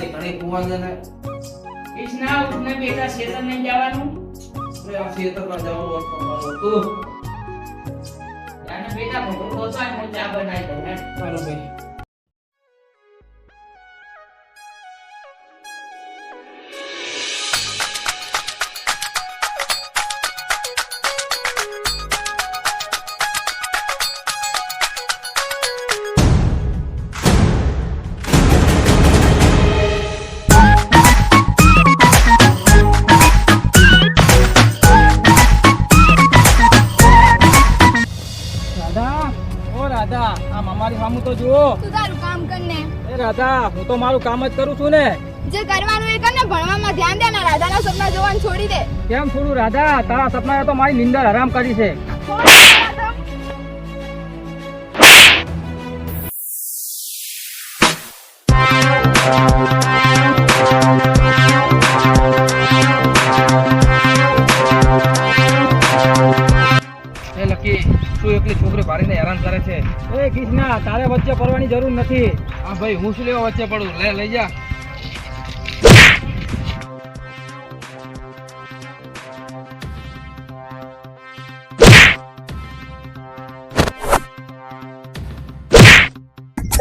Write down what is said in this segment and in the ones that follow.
નહીં ઘણી કુવા છે ને કૃષ્ણા ઉઠને બેટા શેતર નહીં જવાનું આ ખેતરમાં જવાનું હતું અને બેટા ભગો તો ચાય હું ચા બનાવી દઉં હે ચાલો ભાઈ રાધા આમ અમારી સામુ તો જુઓ. તું તારું કામ કરને. એ રાધા હું તો મારું કામ જ કરું છું ને. જે કરવાનું એ કર ને, ભણવામાં ધ્યાન દે ને. રાધાના સપના જોવાનું છોડી દે. કેમ થોડું રાધા, તારા સપનાએ તો મારી નિંદર હરામ કરી છે. એ લકી શું એકલી છોકરી ભારીને હેરાન કરે છે? એ કૃષ્ણા તારે વચ્ચે પડવાની જરૂર નથી. હા ભાઈ હું શું લેવા વચ્ચે પડું, લઈ જા.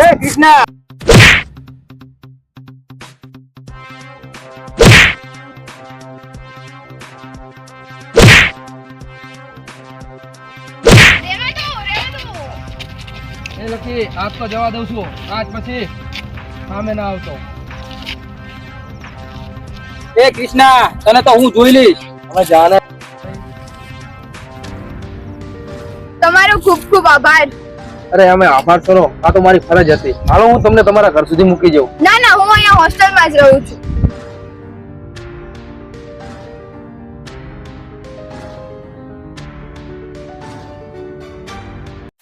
એ કૃષ્ણા એ લકી આજ તો જવા દઉં છું, આજ પછી સામે ના આવતો. એ કૃષ્ણા તને તો હું જોઈ લઈશ. હવે જાને. તમારો ખૂબ ખૂબ આભાર. અરે અમે આભાર કરો, આ તો મારી ફરજ હતી. હાલો હું તમને તમારા ઘર સુધી મૂકી જાઉં. ના ના, હું અહીંયા હોસ્ટેલમાં જ રહું છું.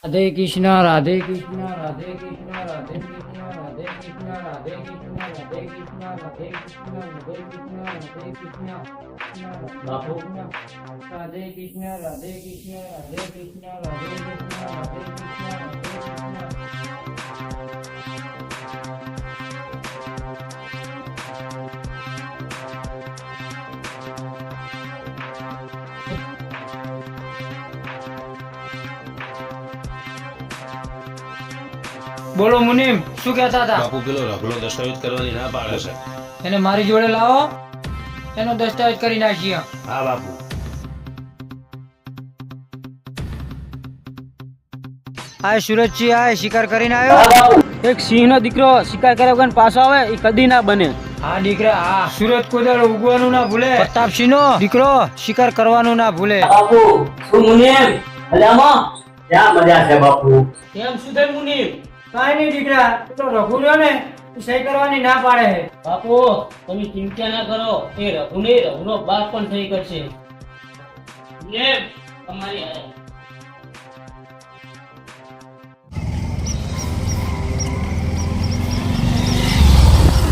રાધે કૃષ્ણ રાધે કૃષ્ણ રાધે કૃષ્ણ રાધે કૃષ્ણ રાધે કૃષ્ણ રાધે કૃષ્ણ રાધે કૃષ્ણ રાધે કૃષ્ણ રાધે કૃષ્ણ રાધે કૃષ્ણ બાપુ રાધે કૃષ્ણ રાધે કૃષ્ણ રાધે કૃષ્ણ રાધે કૃષ્ણ રાધે કૃષ્ણ રાધે બોલો મુનિમ, શું કહેતા હતા? બાપુ પેલો રગલો દસ્તાવેજ કરવાની ના પાડે છે. એને મારી જોડે લાવો, એનો દસ્તાવેજ કરી નાખીએ. હા બાપુ. આ સુરજજી આ શિકાર કરીને આવ્યો. એક સિંહ નો દીકરો શિકાર કર્યા વગર પાછો આવે એ કદી ના બને. હા દીકરા, હા સુરત કોદાળ ઉગવાનું ના ભૂલે. પ્રતાપસિંહ નો દીકરો શિકાર કરવાનું ના ભૂલે. બાપુ શું મુનિમ મજામાં? ક્યાં મજા છે બાપુ? કેમ સુધર મુનિમ? કાઈ નહીં દીકરા, તો રઘુ રહ્યો ને સહી કરવાની ના પાડે છે. બાપુ તમે ચિંતા ના કરો, એ રઘુ ને રઘુનો બાપ પણ સહી કરશે. મુનિમ તમારી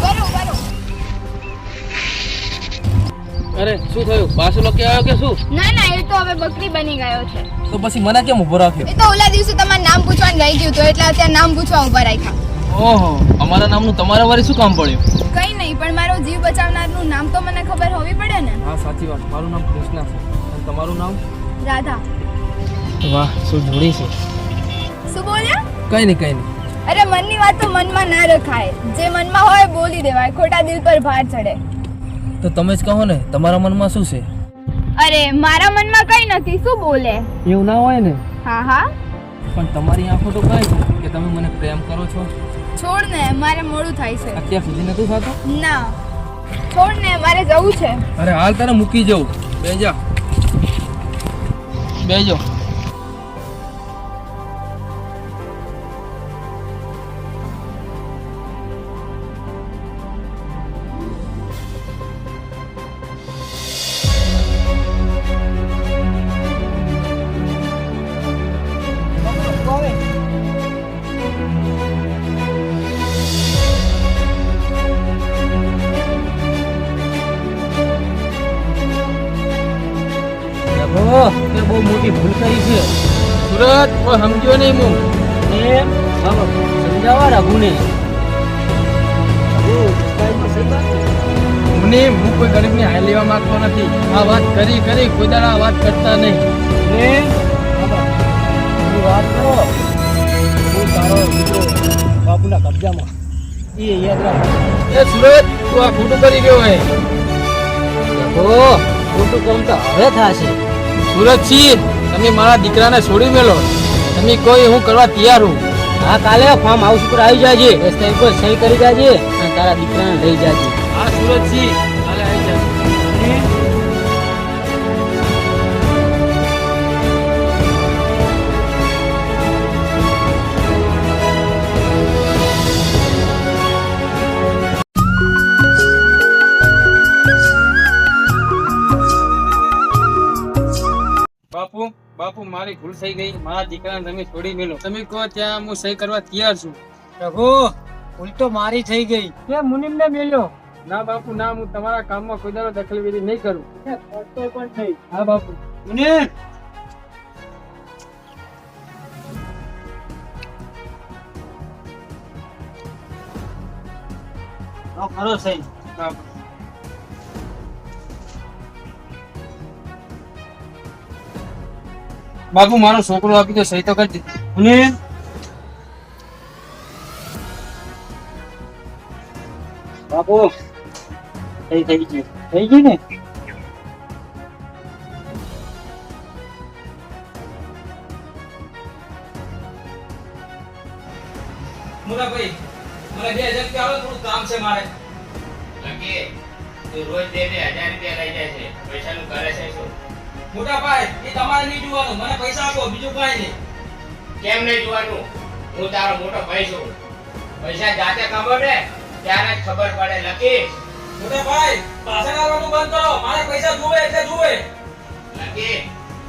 બરો બરો. અરે શું થયું, પાછો લોકો આવ્યો કે શું? ના ના, એ તો હવે બકરી બની ગયો છે. તો પછી મને કેમ ઉભો રાખ્યો? એ તો ઓલા દિવસે તમારું નામ પૂછવાનું રહી ગયું હતું, એટલે અત્યારે નામ પૂછવા ઉભા રાખ્યા. ઓહો, અમારા નામનું તમારા વારે શું કામ પડ્યું? કઈ નહીં, પણ મારો જીવ બચાવનારનું નામ તો મને ખબર હોવી પડે ને. હા સાચી વાત, મારું નામ કૃષ્ણા છે અને તમારું નામ? રાધા. વાહ શું જોડી છે. શું બોલ્યા? કઈ નહીં. અરે મનની વાત તો મનમાં ના રખાય, જે મનમાં હોય બોલી દેવાય, ખોટા દિલ પર ભાર ચડે. તો તમે જ કહો ને, તમારા મનમાં શું છે? અરે મારા મનમાં કઈ નથી, શું બોલે? એવું ના હોય ને. હા હા. પણ તમારી આંખો તો કહે છે કે તમે મને પ્રેમ કરો છો. છોડ ને, મારે મોડું થાય છે. અત્યાર સુધી નતું થતું? ના, છોડ ને, મારે જવું છે. અરે હાલ તારે મૂકી જવું. બેજા. તે બહુ મોટી ભૂલ કરી છે. સુરત કોઈ સમજ્યો નહીં હું. સમજાવવા રઘુને. રઘુ મુનિમ, હું કોઈ ગરીબની હાય લેવા માંગતો નથી. આ વાત કરી કોઈ દાડા આ વાત કરતા નહીં. વાત કરો હું તારો દીકરો બાપુના કબજામાં એ યાદ રાખ. એ સુરજ, તું આ ખોટું કરી રહ્યો હે. ખોટું કામ તો હવે થશે. સુરજસિંહ, તમે મારા દીકરાને છોડી મેલો. તમે કોઈ હું કરવા તૈયાર હું. હા, કાલે ફાર્મ હાઉસ ઉપર આવી જાજે, રસ્તા ઉપર સહી કરી જાજે અને તારા દીકરાને લઈ જાજે. હા સુરજસિંહ, કાલે આવી જશે. બાપુ, મારી ભૂલ થઈ ગઈ. મારા દીકરાને તમે છોડી મેલો. તમે કહો ત્યાં હું સહી કરવા તૈયાર છું. રઘુ, ભૂલ તો મારી થઈ ગઈ. કે મુનિમને મેલ્યો? ના બાપુ ના, હું તમારા કામમાં કોઈ દાડો દખલગીરી નહીં કરું. પણ થઈ. હા બાપુ. મુનિમ, ખરો સહી. હા. બાપુ, મારો છોકરો આપી તો સહી તો કરી દીધી. મુનિમ, બાપુ સહી થઈ ગઈ. થઈ ગઈ ને? મુરાભાઈ, મને 2000 રૂપિયા આલો, થોડું કામ છે મારે. લકી, તું રોજ 1000 રૂપિયા લઈ જાય છે. પૈસાનું કરે છે શું? મોટા ભાઈ, એ તમારે નહીં જોવાનું. મને પૈસા આપો, બીજું કાંઈ નહીં. કેમ નહીં જોવાનું? હું તારો મોટો ભાઈ છું. પૈસા જાતે કમાવો ને ત્યારે જ ખબર પડે. લકી, મોટા ભાઈ, પાછળ આવવાનું બંધ કરો. મારે પૈસા જોવે એટલે જોવે. લકી,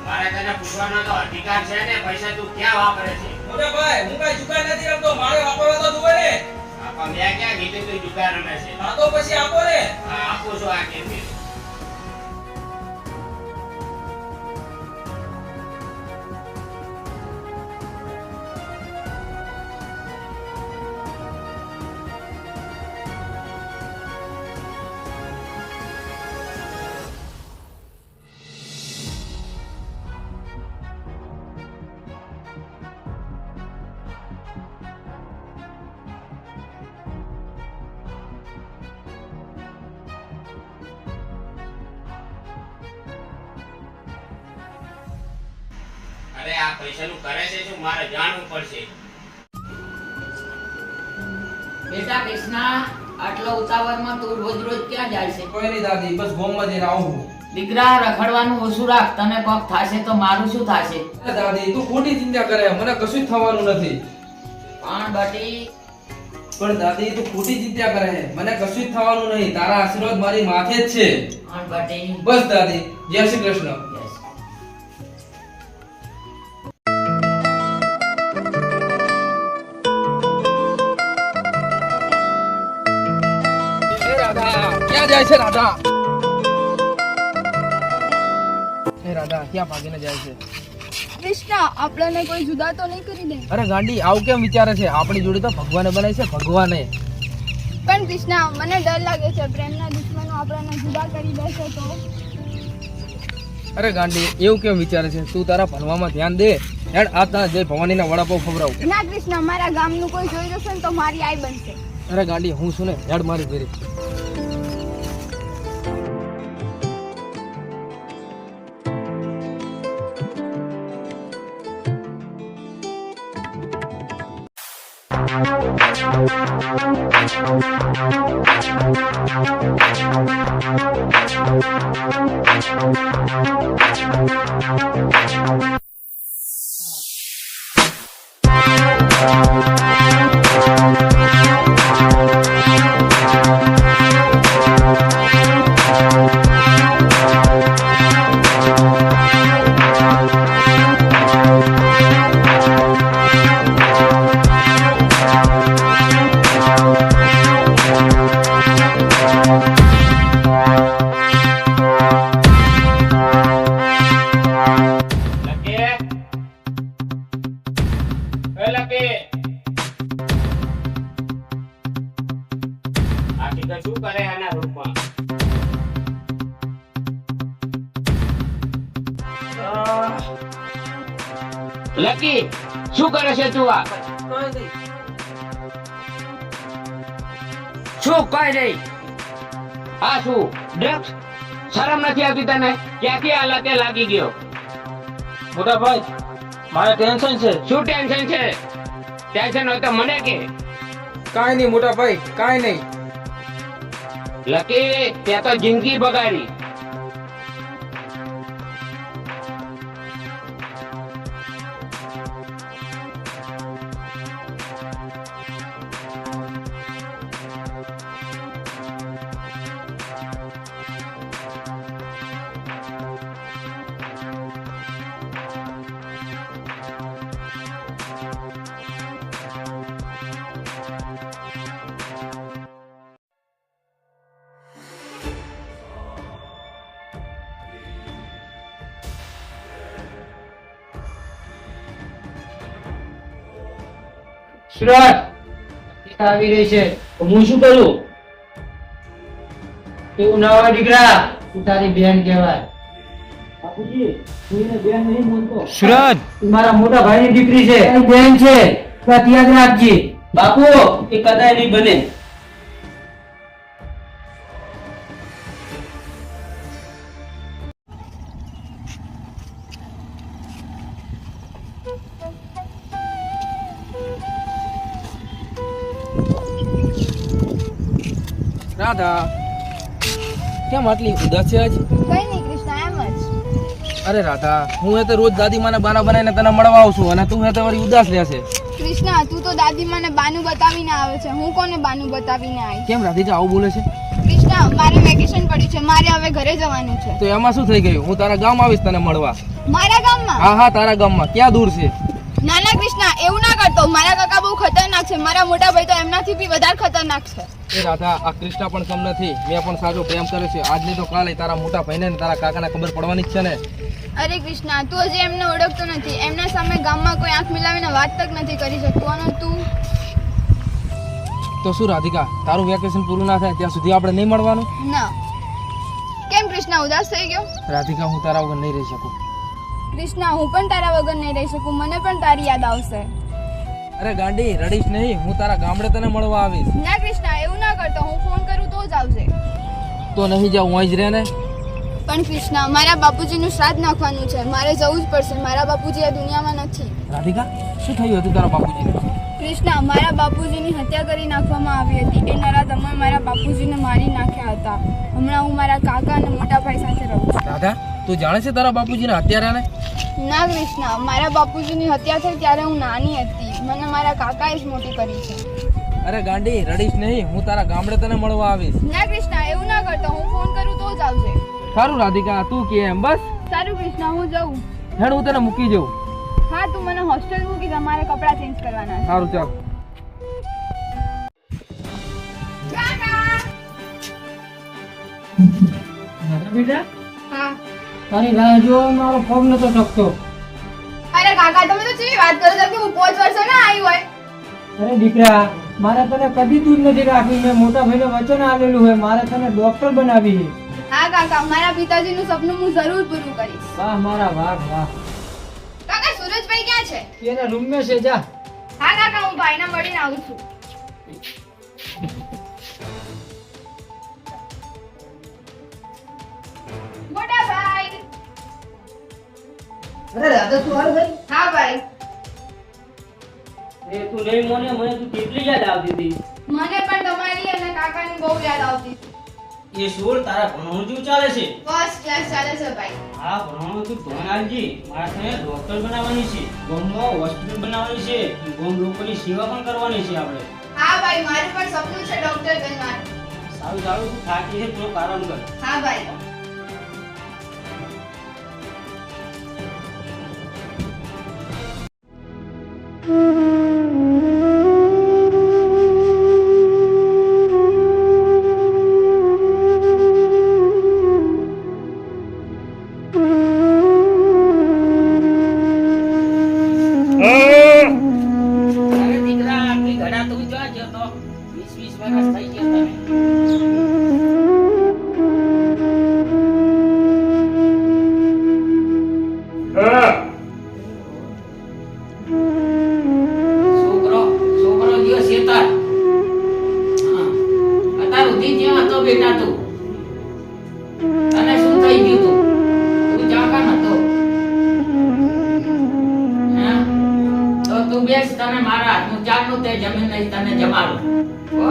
મારે તને પૂછવાનો તો અધિકાર છે ને, પૈસા તું ક્યાં વાપરે છે? મોટા ભાઈ, હું કઈ દુકાન નથી રમતો. મારે વાપરવા તો જોવે ને. આપા મેં ક્યાં કીધું તું દુકાન રમે છે? હા તો પછી આપો ને. હા, આપું છું આ કેમ. અરે આ પૈસાનું કરે છે શું? મારે જાણવું પડશે. બેટા કૃષ્ણા, આટલો ઉતાવળમાં તું રોજ રોજ ક્યાં જાય છે? કોઈ નહીં દાદી, બસ ગોમમાં જઈને આવું. દીકરા, રખડવાનું ઓછું રાખ. તને પગ થાશે તો મારું શું થાશે? અરે દાદી, તું ખોટી ચિંતા કરે. મને કશું જ થવાનું નથી. પણ બટી, પણ દાદી, તું ખોટી ચિંતા કરે. મને કશું જ થવાનું નહીં. તારા આશીર્વાદ મારી માથે જ છે. પણ બટી, બસ દાદી, જય શ્રી કૃષ્ણ. yes. એ રાધા, ક્યાં જાય છે રાધા? એ રાધા, ક્યાં ભાગીને જાય છે? કૃષ્ણ, આપણને કોઈ જુદા તો નહીં કરી દે. અરે ગાંડી, આવું કેમ વિચારે છે? આપણી જોડે તો ભગવાને બનાવી છે, ભગવાને. પણ કૃષ્ણ, મને ડર લાગે છે પ્રેમના દુશ્મનો આપણને જુદા કરી દેશે તો. અરે ગાંડી, એવું કેમ વિચારે છે? તું તારા ભણવામાં ધ્યાન દે. હેડ, આ તને જય ભવાનીના વડાપાવ ખવડાવું. ના કૃષ્ણ, મારા ગામનું કોઈ જોઈ જશે ને તો મારી આઈ બનશે. અરે ગાંડી, હું શું ને, હેડ મારી ઘરે. લકી, લકી શું કરે છે તું આ? શું કઈ નહીં? આ શું ડ્રગ્સ? શરમ નથી આવતી તને? ક્યાંથી આ લતે લાગી ગયો? મોટા ભાઈ મારે ટેન્શન છે. શું ટેન્શન છે? ટેન્શન હોય તો મને કે. કાંઈ નહીં મોટા ભાઈ, કાંઈ નહીં. લકી તે તો જિંદગી બગાડી. સુરત આવી રહી છે તો હું શું કરું? તું ના હોય દીકરા, તું તારી બેન કહેવાય. બાપુજી તું એને બેન નહીં બોલતો. સુરત તું મારા મોટા ભાઈની દીકરી છે, તારી બેન છે, વાત યાદ રાખજે. બાપુ એ કદાય નહીં બને. રાધા કેમ આટલી ઉદાસ છે આજ? કઈ નહીં કૃષ્ણા, એમ જ. અરે રાધા, હું તો રોજ દાદી માને બાના બનાવીને તને મળવા આવું છું અને તું તો વળી ઉદાસ રહેશે. કૃષ્ણા, તું તો દાદી મને બાનું બતાવીને આવે છે, હું કોને બાનું બતાવીને આવી? કેમ રાધીજા આવું બોલે છે? કૃષ્ણા, મારે વેકેશન પડ્યું છે, મારે હવે ઘરે જવાનું છે. તો એમાં શું થઈ ગયું? હું તારા ગામ આવીશ તને મળવા. મારા ગામમાં? હા હા, તારા ગામમાં. ક્યાં દૂર છે? ના ના કૃષ્ણા, એવું ના કરતો. મારા કાકા બહુ ખતરનાક છે, મારા મોટા ભાઈ તો એમનાથી બી વધારે ખતરનાક છે. એ રાધા, આ કૃષ્ણા પણ કમ નથી. મેં પણ સાચો પ્રેમ કર્યો છે. આજ નહીં તો કાલે તારા મોટા ભાઈને ને તારા કાકાને ખબર પડવાની જ છે ને. અરે કૃષ્ણા, તું હજી એમને ઓળખતો નથી. એમના સામે ગામમાં કોઈ આંખ મિલાવીને વાત તક નથી કરી શકતો અને તું. તો શું રાધિકા, તારું વેકેશન પૂરું ના થાય ત્યાં સુધી આપણે નહીં મળવાનું? ના. કેમ કૃષ્ણા, ઉદાસ થઈ ગયો? રાધિકા, હું તારા વગર નહીં રહી શકું. કૃષ્ણા, હું પણ તારા વગર નહીં રહી શકું. મને પણ તારી યાદ આવશે. અરે ગાંડી, રડીશ નહીં. હું તારા ગામડે તને મળવા આવીશ. ના કૃષ્ણા, એવું ના કરતો. હું ફોન કરું તો જ આવશે. તો નહીં જાઉં, હું જ રહે ને. પણ કૃષ્ણા, મારા બાપુજીનું શ્રાદ્ધ નાખવાનું છે, મારે જવું જ પડશે. મારા બાપુજી આ દુનિયામાં નથી. રાધિકા, શું થયું હતું તારા બાપુજીને? કૃષ્ણા, મારા બાપુજીની હત્યા કરી નાખવામાં આવી હતી. એ નરાધમોએ મારા બાપુજીને મારી નાખ્યા હતા. હમણાં હું મારા કાકા અને મોટા ભાઈ સાથે રહું છું. રાધા, તું જાણે છે તારા બાપુજીને હત્યારાને? ના કૃષ્ણા, મારા બાપુજીની હત્યા થઈ ત્યારે હું નાની હતી. મને મારા કાકાએ જ મોટી કરી છે. અરે ગાંડી, રડીશ નહીં. હું તારા ગામડે તને મળવા આવીશ. ના કૃષ્ણા, એવું ના કરતો. હું ફોન કરું તો જ આવશે. સારું રાધિકા, તું કે એમ બસ. સારું કૃષ્ણા, હું જઉં. હેડ, હું તને મૂકી જાઉં. હા, તું મને હોસ્ટેલ મૂકી જા, મારે કપડાં ચેન્જ કરવાના છે. સારું, ચાલ. બેટા હા. તારી રાહ જો, મારો પગ નતો ટકતો. અરે કાકા, તમે તો કેવી વાત કરો છો કે હું 5 વર્ષો ના આવી હોય. અરે દીકરા, મારે તને કદી દૂર નથી રાખી. મેં મોટા ભાઈને વચન આલેલું હોય, મારે તને ડોક્ટર બનાવી છે. હા કાકા, મારા પિતાજીનું સપનું હું જરૂર પૂરું કરીશ. વાહ મારા વાહ વાહ. કાકા, સુરજભાઈ ક્યાં છે? એના રૂમમાં છે, જા. હા કાકા, હું ભાઈને મળીને આવું છું. મોટા ભાઈ. અરે રાધા, તું હાલ ભાઈ. હા ભાઈ. એ તું નહીં મોને, મને તું કેટલી યાદ આવતી હતી. મને પણ તમારી અને કાકાની બહુ યાદ આવતી હતી. એ સોળ તારા ભણવાનું કેવું ચાલે છે? ફર્સ્ટ ક્લાસ ચાલે છે ભાઈ. હા, ભણવાનું તું ધ્યાન આપજે. મારા તને ડોક્ટર બનાવવાની છે, ગામમાં હોસ્પિટલ બનાવવાની છે, ગામ લોકોની સેવા પણ કરવાની છે આપણે. હા ભાઈ, મારું પણ સપનું છે ડોક્ટર બનવાનું. સારું સારું, તું થાકી છે, થોડુંક આરામ કર. હા ભાઈ. અરે દીકરા, આટલી ઘડા તું જો તો 20 વર્ષ થઈ ગયા તને. કહીશ તને મારા હાથનું ચાકનું તે જમીન નહીં તને જમાડું હો?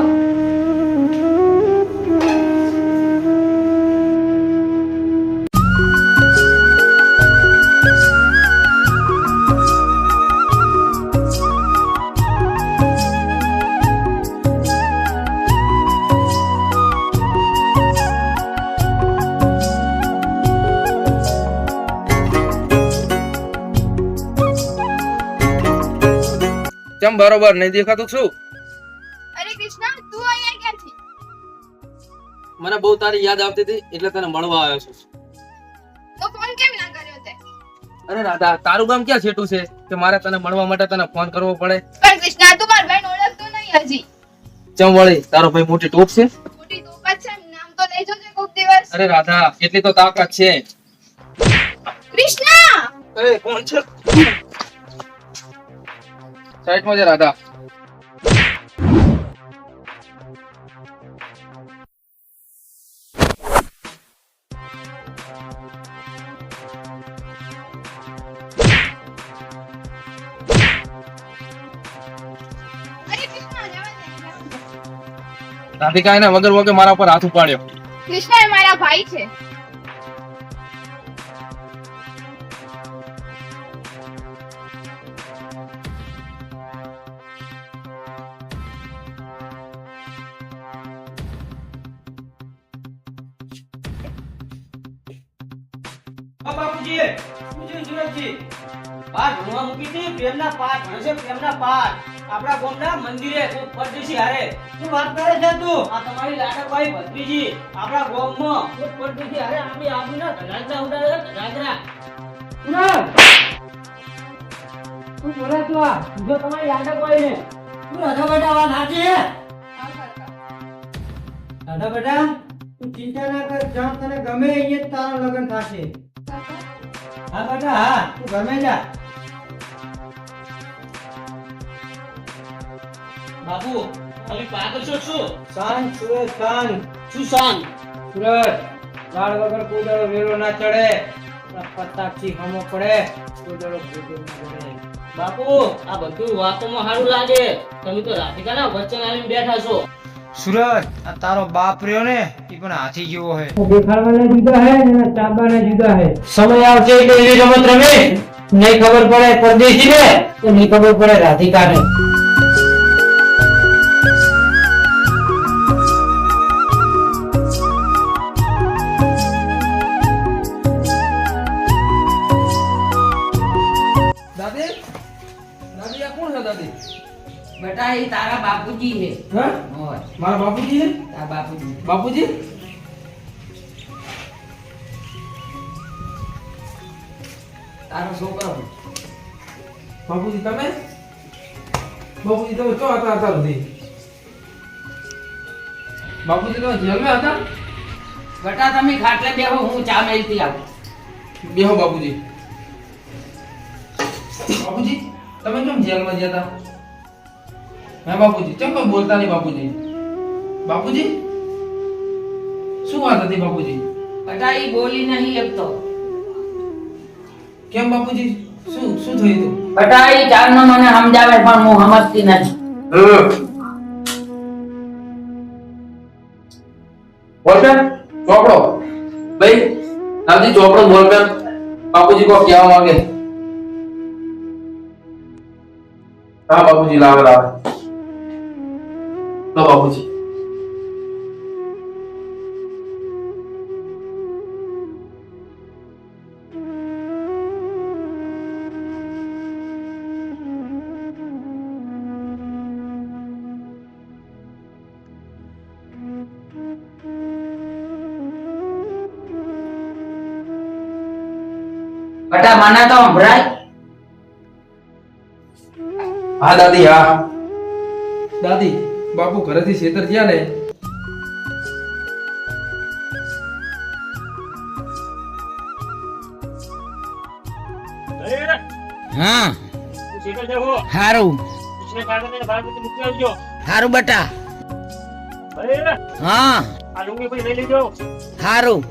કેમ બરોબર નહીં દેખાતું શું? અરે કૃષ્ણા તું અહીંયા ક્યાંથી? મને બહુ તારી યાદ આવતી હતી એટલે તને મળવા આવ્યો છું. તો ફોન કેમ ના કર્યો તે? અરે રાધા, તારું ગામ ક્યાં છેટું છે કે મારે તને મળવા માટે તને ફોન કરવો પડે? પણ કૃષ્ણા તું મારા ભાઈને ઓળખતો નહીં હજી. ચમ વળી, તારો ભાઈ મોટી ટોપ છે? મોટી તોફાત છે, નામ તો લઈ જોજે કોક દિવસ. અરે રાધા, એટલી તો તાકાત છે. કૃષ્ણા અરે કોણ છે? સાઈડમાં છે રાધા. અરે કૃષ્ણા જવા દે. રાધિકા એને વગર વગર મારા પર હાથ ઉપાડ્યો. કૃષ્ણા એ મારા ભાઈ છે. બાપુજી શું છે સુરજજી? પાઠ ભણવા મૂકી હતી, પ્રેમના પાઠ ભણે છે, પ્રેમના પાઠ. આપણા ગામના મંદિરે કોઈ પરદેશી હારે શું વાત કરે છે તું? આ તમારી લાડકભાઈ ભત્રીજી આપણા ગામમાં કોઈ પરદેશી હારે આપણી આબરૂના ધડાકડા ઉડાડે છે, ધડાકડા. શું બોલે તું? આ જો તમારી લાડકભાઈ ને તું રાધા બેટા વાત સાચી છે? રાધા બેટા તું ચિંતા ના કર, જ્યાં તને ગમે અહીંયા જ તારા લગ્ન થશે. હા બેટા હા, તું ગમે જા. બાપુ તમે પાગલ છો શું? શાંત સુરજ શાંત. શું શાંત? સુરજ લાડ વગર કોઈ દાડો વેલો ના ચડે, પતાક્ષી હમો પડે કોઈ દાડો ભૂતો ના પડે. બાપુ આ બધું વાતોમાં સારું લાગે, તમે તો રાધિકાના વચન આવીને બેઠા છો. સુરજ, આ તારો બાપ રહ્યો ને એ પણ હાથી જેવો હે. દેખાડવાને જુદા હે અને ચાબવાને જુદા હે. સમય આવશે એટલે એવી રમત રમે, નહીં ખબર પડે પરદેશી ને તો નહીં ખબર પડે રાધિકા ને. દાદી, દાદી આ કોણ છે દાદી? બેટા એ તારા બાપુજી છે. હા? હોય મારા બાપુજી છે? તારા બાપુજી. બાપુજી? તારો છોકરો. બાપુજી તમે? બાપુજી તમે ક્યાં હતા અત્યાર સુધી? બાપુજી તમે જેલમાં હતા? બેટા તમે ખાટલે બેહો, હું ચા મેલતી આવું. બેહો બાપુજી. બાપુજી તમે કેમ જેલમાં ગયા હતા? હા બાપુજી, કેમ કોઈ બોલતા નહીં બાપુજી? બાપુજી શું વાત હતી બાપુજી? બેટા એ બોલી નહીં એકતો. કેમ બાપુજી, શું શું થયું હતું? બેટા એ ચારનો મને સમજાવે પણ હું સમજતી નથી. બોલશે ચોપડો ભાઈ, નામજી ચોપડો બોલશે. બાપુજી કો કહેવા માંગે. હા બાપુજી લાવે લાવે. લો બાપુજી. બેટા મને તો સંભળાય. હા દાદી હા. દાદી બાપુ ઘરેથી છેતર ગયા ને. હા હારું હારું બેટા. હા હારું.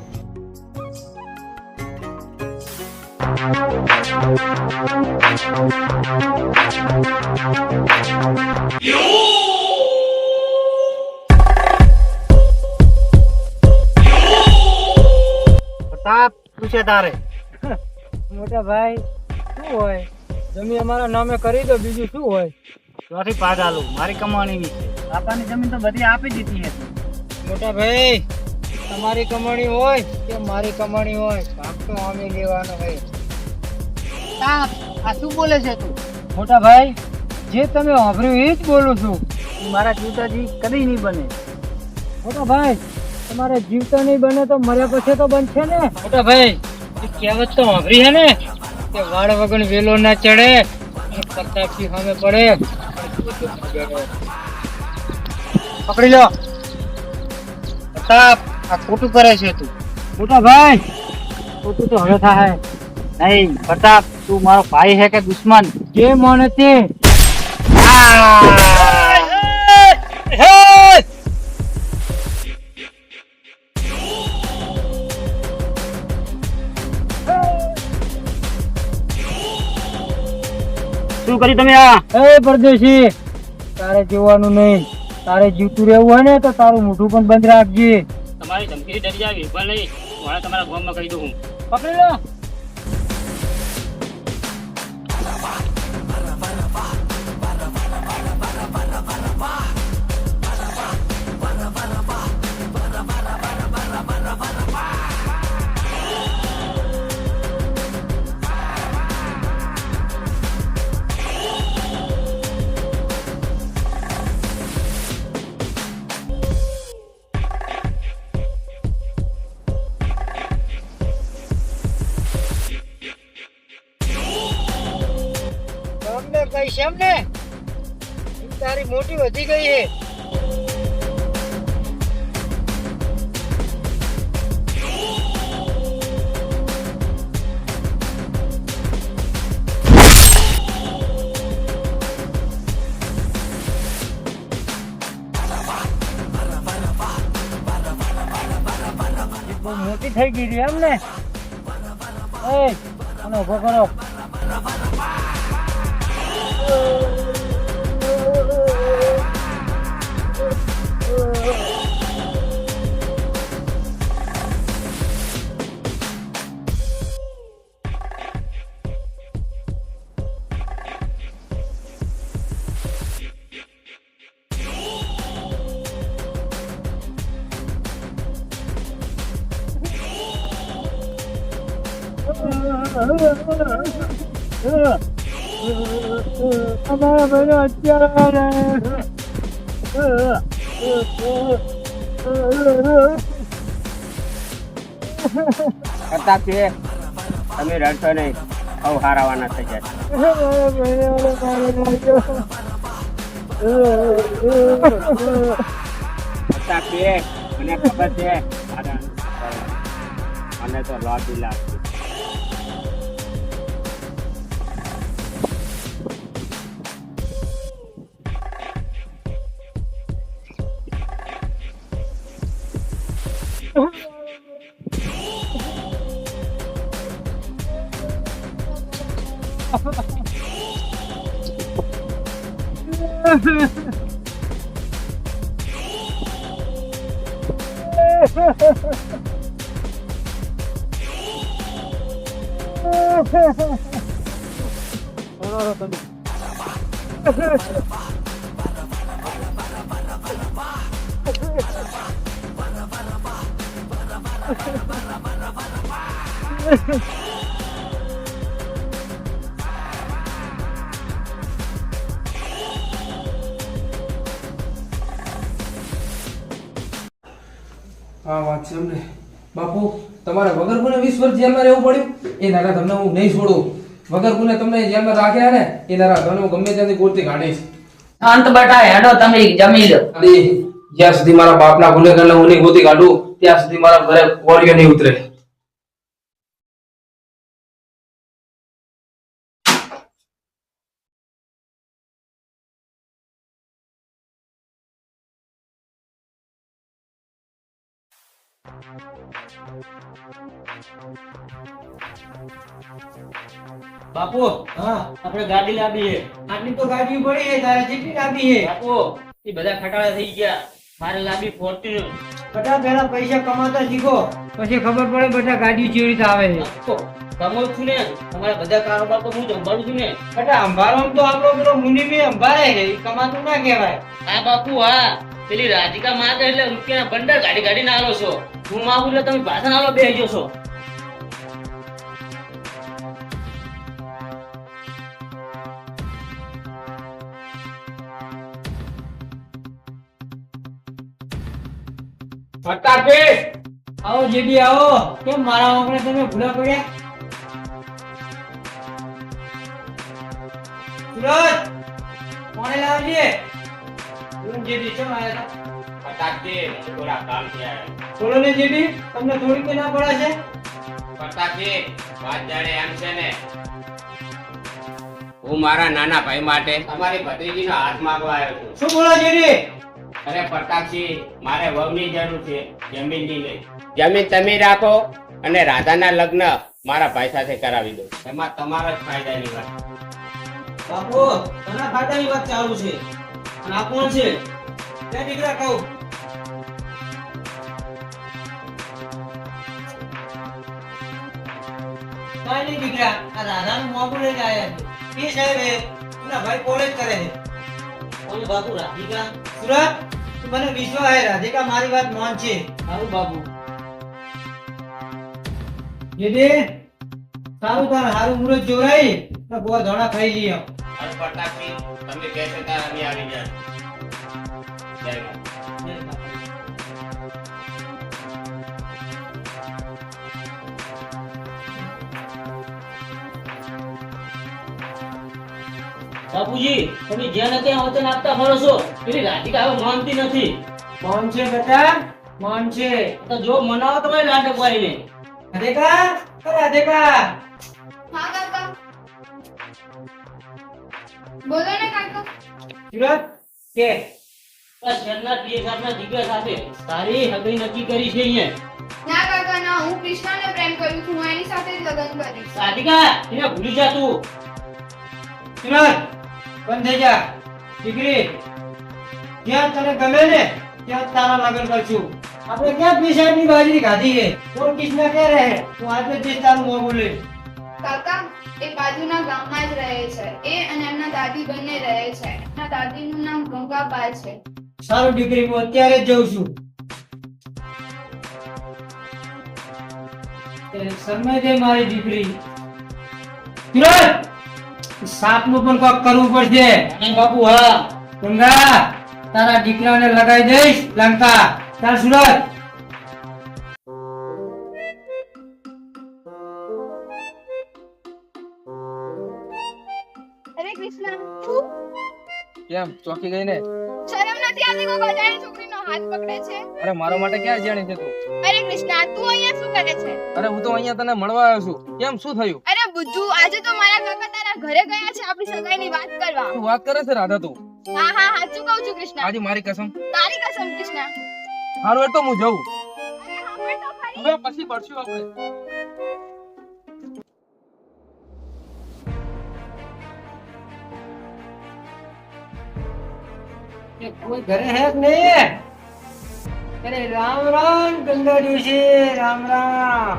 પ્રતાપ શું છે તારે? મોટા ભાઈ શું હોય, જમીન અમારા નામે કરી દો, બીજું શું હોય. ચોથી પાગાલું મારી કમાણીની છે. બાપાની જમીન તો બધી આપી દીધી હતી. મોટા ભાઈ તમારી કમાણી હોય કે મારી કમાણી હોય, ભાગ તો અમે લેવાનો હોય. આ શું બોલે છે તું? મોટા ભાઈ જે તમે વાપર્યું એ જ બોલું છું. મારા જીવતાજી કદી નહીં બને. મોટા ભાઈ તમારે જીવતા નહીં બને તો મર્યા પછી તો બનશે ને. મોટા ભાઈ એ કહેવત તો વાપરી છે ને કે વાળ વગર વેલો ના ચડે, પ્રતાપથી સામે પડે. પકડી લો પ્રતાપ, આ ખોટું કરે છે તું. મોટા ભાઈ ખોટું તો હવે થાય નહીં. પ્રતાપ તું મારો ભાઈ છે કે દુશ્મન? જે માને તે. શું કર્યું તમે? એ પરદેશી, તારે જોવાનું નહીં. તારે જીવતું રહેવું હોય ને તો તારું મોઢું પણ બંધ રાખજે. તમારી ધમકી ડરી જાય વિફળ નહીં, હું તમારા ગામમાં કહી દઉં હું. પકડી લો. પૈસા ને તારી મોટી વધી ગઈ છે. બહુ મોટી થઈ ગઈ છે એમ ને? આનો ઉભો કરો. અમારા ભાઈનો અત્યારે પ્રતાપ છે, તમે રડશો નહીં, બહુ હારાવાના થઈ જાય. પ્રતાપ છે, મને ખબર છે મને તો લોબી લાગશે. હા વાત છે એમને. બાપુ તમારે વગર ગુને 20 વર્ષ જેલમાં રહેવું પડ્યું, એ નારા તમને હું નહીં છોડું. વગર ગુને તમને જેલમાં રાખ્યા ને એ નારા તમને હું ગમે ત્યાંથી ગોળથી કાઢીશ. શાંત બેટા, હેડો તમે જમી લો. અરે જ્યાં સુધી મારા બાપના ગુનેગારને હું નહીં ગોતી કાઢું ત્યાં સુધી મારા ઘરે કોળીઓ નહીં ઉતરે. બાપુ હા આપણે ગાડી લાવી છે. આટલી તો ગાડી પડી છે તારે કેટલી લાવી છે? બાપુ એ બધા ખટાડા થઈ ગયા. મારે લાવી ફોર્ચ્યુનર. બધા પહેલા પૈસા કમાતા શીખો પછી ખબર પડે બધા ગાડી કેવી રીતે આવે છે. કમાઉં છું ને તમારા બધા કારોબાર તો હું જ સંભાળું છું ને. બધા સંભાળવામાં તો આપણો પેલો મુનિમી સંભાળે છે એ કમાતું ના કહેવાય. હા બાપુ હા પેલી રાધિકા માં એટલે રૂપિયાના બંડર ગાડી ગાડી ના આલો છો. હું માગું એટલે તમે પાછા આલો બેસી જશો. પ્રતાપભાઈ આવો જેબી આવો. કેમ મારા આંકડે તમે ભૂલા પડ્યા? સુરત કોણે લાવજે? જેબી કેમ આયા હતા? પ્રતાપજી થોડા કામ છે. બોલો ને જેબી તમને થોડી કે ના પડે છે? પ્રતાપજી વાત જાણે એમ છે ને હું મારા નાના ભાઈ માટે તમારી ભત્રીજીનો હાથ માંગવા આવ્યો છું. શું બોલો જેબી? અરે પ્રતાપજી મારે વહુની જરૂર છે જમીનની નહીં. જમીન તમે રાખો અને રાધાના લગ્ન મારા ભાઈ સાથે કરાવી દો. એમાં તમારા જ ફાયદાની વાત. બાપુ ઘણા ફાયદાની વાત ચાલુ છે. અને આ કોણ છે? તે દીકરા કહું. કાંઈ નહીં દીકરા આ રાધાનું મોંઘું લઈને આવ્યા છે. એ સાહેબ એના ભાઈ કોલેજ કરે છે. કોણ બાપુ? રાધિકા. સુરત મને વિશ્વાસ છે રાધિકા મારી વાત માન છે. સારું બાપુ. જેદી સારું તાર હારું મુરત જોરાઈ તો બહુ ધોણા ખાઈ લીયો. અરે પ્રતાપજી તમે કહેશો ત્યારે અમે આવી જાય. જય માતા. બાપુજી તમે જ્યાં ત્યાં વચન આપતા ફરો છો પેલી રાધિકા હવે માનતી નથી. કોણ છે બેટા? કોણ છે? તો જો મનાવો તમે નાટક વાળીને. રાધિકા રાધિકા. હા કાકા બોલો ને કાકા. સુરત કે બસ ઘરના પીએસઆરના દીકરા સાથે તારી હગઈ નક્કી કરી છે અહીંયા. ના કાકા ના, હું કૃષ્ણને પ્રેમ કરું છું. હું એની સાથે જ લગ્ન કરીશ. રાધિકા એને ભૂલી જા તું. સુરત બંધ થઈ જા દીકરી. જ્યાં તને ગમે ને ત્યાં તારા લગ્ન કરશું. આપણે ક્યાં પીસાની બાજરી ખાધી છે? કોણ કિસના કે રહે? હું આજે જ તારું મોં બોલે. કાકા એ બાજુના ગામમાં જ રહે છે. એ અને એમના દાદી બંને રહે છે. એમના દાદીનું નામ ગંગાબા છે. સારું દીકરી હું અત્યારે જ જઉં છું. સમય દે મારી દીકરી. સુરત સાપનું પણ કોક કરવું પડશે. બાપુ હા. ગંગા તારા દીકરાને લગાઈ દઈશ લંકા. ચાલ સુરત. અરે કૃષ્ણ શું કેમ ચોકી ગઈ ને? શરમ નથી આવતી? કોઈ અજાણી છોકરીનો હાથ પકડે છે. અરે મારા માટે ક્યાં જાણી છે તું? અરે કૃષ્ણ તું અહીંયા શું કરે છે? અરે હું તો અહીંયા તને મળવા આવ્યો છું. કેમ શું થયું? અરે બુદ્ધુ આજે તો મારા કાકા તારા ઘરે ગયા છે આપણી સગાઈની વાત કરવા. તું વાત કરે છે રાધા તું? હા હા સાચું કહું છું કૃષ્ણ. આજે મારી કસમ. તારી કસમ કૃષ્ણ. હારું એટલે હું જઉં. અરે સાંભળ તો ખરી. હવે પછી પડશું આપણે. કોઈ ઘરે હે કે નહીં? અરે રામ રામ ગંગા ડોશી. રામ રામ.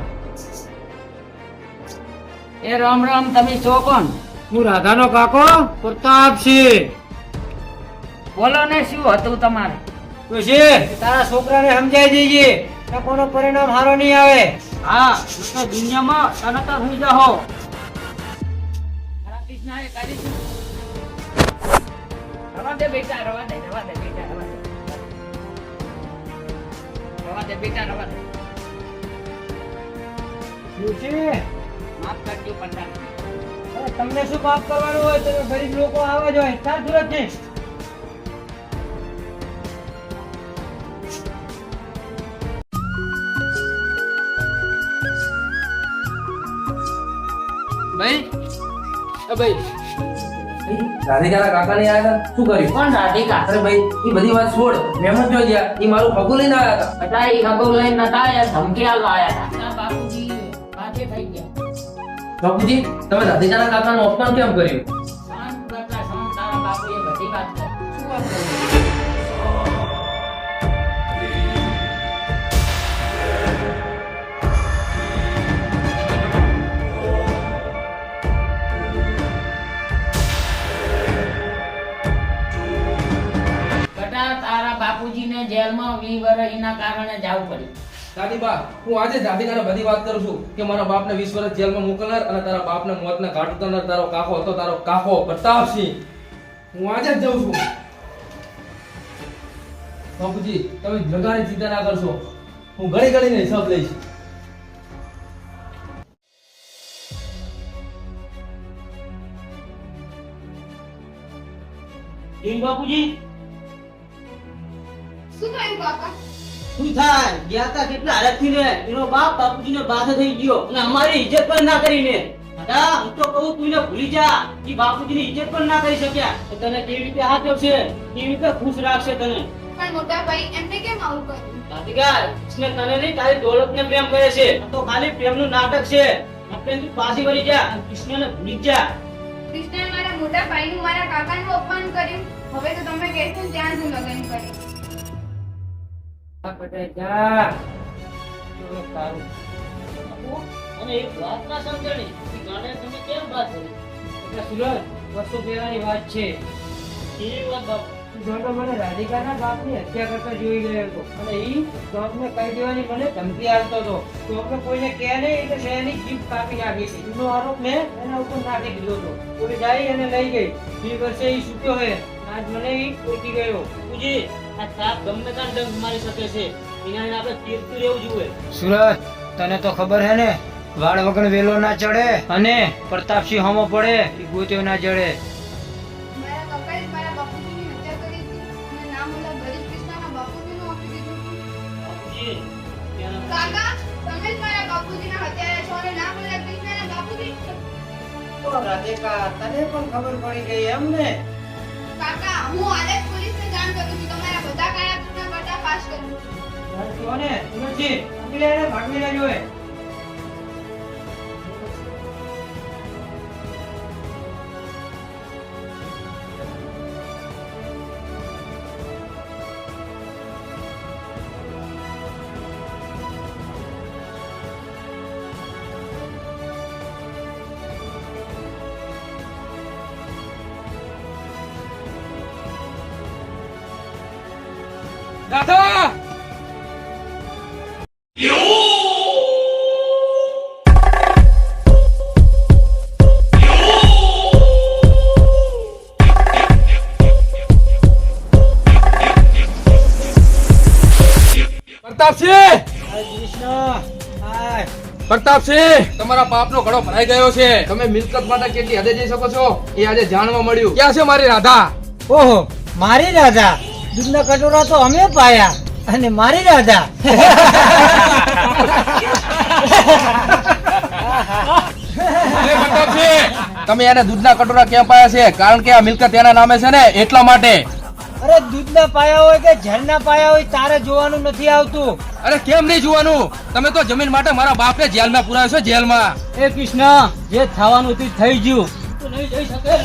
એ રામ રામ. તમે છો કોણ? હું રાધાનો કાકો પ્રતાપસિંહ. બોલો ને શું હતું તમારે? ડોશી તારા છોકરાને સમજાઈ દેજે કે કોનો પરિણામ સારો નહીં આવે. હા તો દુનિયામાં તરત જ થઈ જાઓ. ખરા કૃષ્ણાએ કરી છે. રવા દે બેટા, રવા દે બેટા, રવા દે. રવા દે બેટા, રવા દે. ડોશી માફ કરજો પંડા. અરે તમને શું માફ કરવાનું હોય? તમે ગરીબ લોકો આવા જ હોય. ચાલ સુરત થી. ભાઈ ભાઈ રાધિકાના કાકા ને આયા હતા. શું કર્યું? કોણ રાધિકા? અરે ભાઈ એ બધી વાત છોડ. મહેમાન જો ગયા એ મારું પગું લઈને આવ્યા હતા. બધા એ ખબર લઈને નતા આયા, ધમકી આલવા આયા હતા. બાપુજી પાછે થઈ ગયા. બાપુજી તમે રાધેકાના કાકાનું અપમાન કેમ કર્યું? શાંત બેટા શાંત, તારા બાપુએ બધી વાત કરી. શું વાત કરો? બેટા તારા બાપુજીને જેલમાં 20 વર્ષ એના કારણે જવું પડ્યું. દાદી બા, હું આજે જ રાધિકાને બધી વાત કરું છું કે મારા બાપને 20 વર્ષ જેલમાં મોકલનાર અને તારા બાપને મોતના ઘાટ ઉતારનાર તારો કાકો હતો, તારો કાકો પ્રતાપસિંહ. હું આજે જ જઉં છું. બાપુજી તમે જગાની ચિંતા ના કરશો, હું ઘડી ઘડીને હિસાબ લઈશ. બાપુજી શું થયું કાકા? શું થાય? ગયા તા કેટલા હાલતથી રે એનો બાપ બાપુજીને બાધા થઈ ગયો અને અમારી ઇજ્જત પણ ના કરીને. દાદા હું તો કહું તું એને ભૂલી જા. ઈ બાપુજીની ઇજ્જત પણ ના કરી શક્યા તો તને કેવી રીતે હાથ આવશે, કેવી રીતે ખુશ રાખશે તને? પણ મોટા ભાઈ એમને કેમ આવું કર્યું? રાધિકા, કૃષ્ણ તને નહીં તારી દોલતને પ્રેમ કરે છે. આ તો ખાલી પ્રેમનું નાટક છે. આપણે તું પાછી વળી જા અને કૃષ્ણને ભૂલી જા. કૃષ્ણએ મારા મોટા ભાઈનું મારા કાકાનું અપમાન કર્યું. હવે તો તમે કહેશો ને ત્યાં જ હું લગ્ન કરીશ. જા. તો સારું. બાપુ, મને એક વાત ના સમજાણી કે ગાને તમે કેમ વાત કરી? એટલે સુરજ, વર્ષો પહેલાની વાત છે. કેવી વાત બાપુ? જોડો મને રાધિકાના બાપની હત્યા કરતા જોઈ ગયો હતો અને ઈ ચોકને કહી દેવાની મને ધમકી આપતો હતો. ચોકને કોઈને કહે નહીં એટલે શહેરની જીભ કાપી નાખી હતી. એનો આરોપ મેં એના ઉપર નાખી દીધો હતો. પોલીસ આવી અને લઈ ગઈ. 2 વર્ષે ઈ છૂટ્યો હે. આજ મને ઈ ઓળખી ગયો. પૂજી, આ સાપ ગમે ત્યાં ડંખ મારી શકે છે. એના આપણે તીરતું રહેવું જોઈએ. સુરજ, તને તો ખબર હે ને, વાળ વગર વેલો ના ચડે અને પ્રતાપસિંહ હમો પડે એ ગોત્યો ના જડે. મારા કાકાએ જ મારા બાપુજીની હત્યા કરી હતી અને નામ ઓલા ગરીબ કૃષ્ણના બાપુજીનું આપી દીધું. બાપુજી, કાકા, તમે જ મારા બાપુજીના હત્યારા છો અને નામ ઓલા કૃષ્ણના બાપુજી. રાધિકા, તને પણ ખબર પડી ગઈ એમ ને? કાકા, હું આજે જ પોલીસને જાણ કરું છું. તમારા બધા કાયાપના પર્દાફાશ કરું છું. કોને? સુરજજી, પકડી એને ભાગવી ના જોઈએ. રાધા! પ્રતાપસિંહ! પ્રતાપસિંહ, તમારા પાપનો ઘડો ભરાઈ ગયો છે. તમે મિલકત માટે કેટલી હદે જઈ શકો છો એ આજે જાણવા મળ્યું. ક્યાં છે મારી રાધા? ઓહો, મારી રાધા? દૂધના કટોરા તો અમે પાયા અને મારી રાધા. અરે પ્રતાપસિંહ, તમે એને દૂધના કટોરા કેમ પાયા છે? કારણ કે આ મિલકત એના નામે છે ને, એટલા માટે. અરે દૂધના પાયા હોય કે ઝેરના પાયા હોય તારે જોવાનું નથી આવતું. અરે કેમ નહીં જોવાનું? તમે તો જમીન માટે મારા બાપને જેલમાં પુરાયો છે, જેલમાં. એ કૃષ્ણ, જે થવાનું હતું થઈ ગયું. તું નહીં જઈ શકે.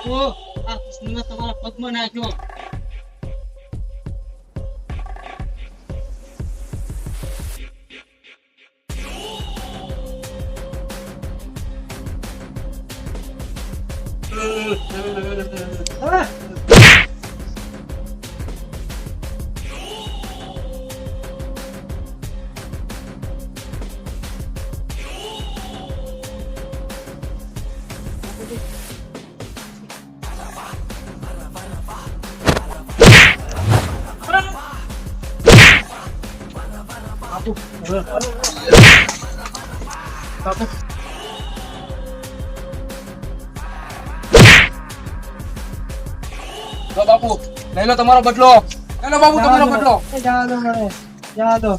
તો આ કૃષ્ણને તમારા પગમાં નાખ્યો. બાપુ બાપુ લો બાપુ લઈ લો તમારો બદલો, લઈ લો બાપુ તમારો બદલો. જા દો મને, જા દો.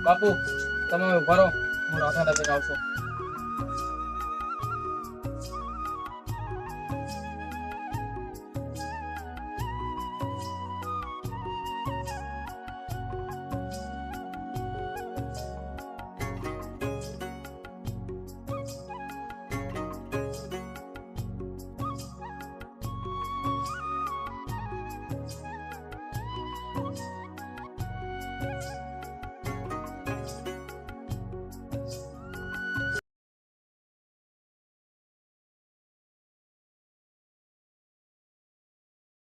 બાપુ તમે ઉભા રહો, હું રાધા રાધે આવશો.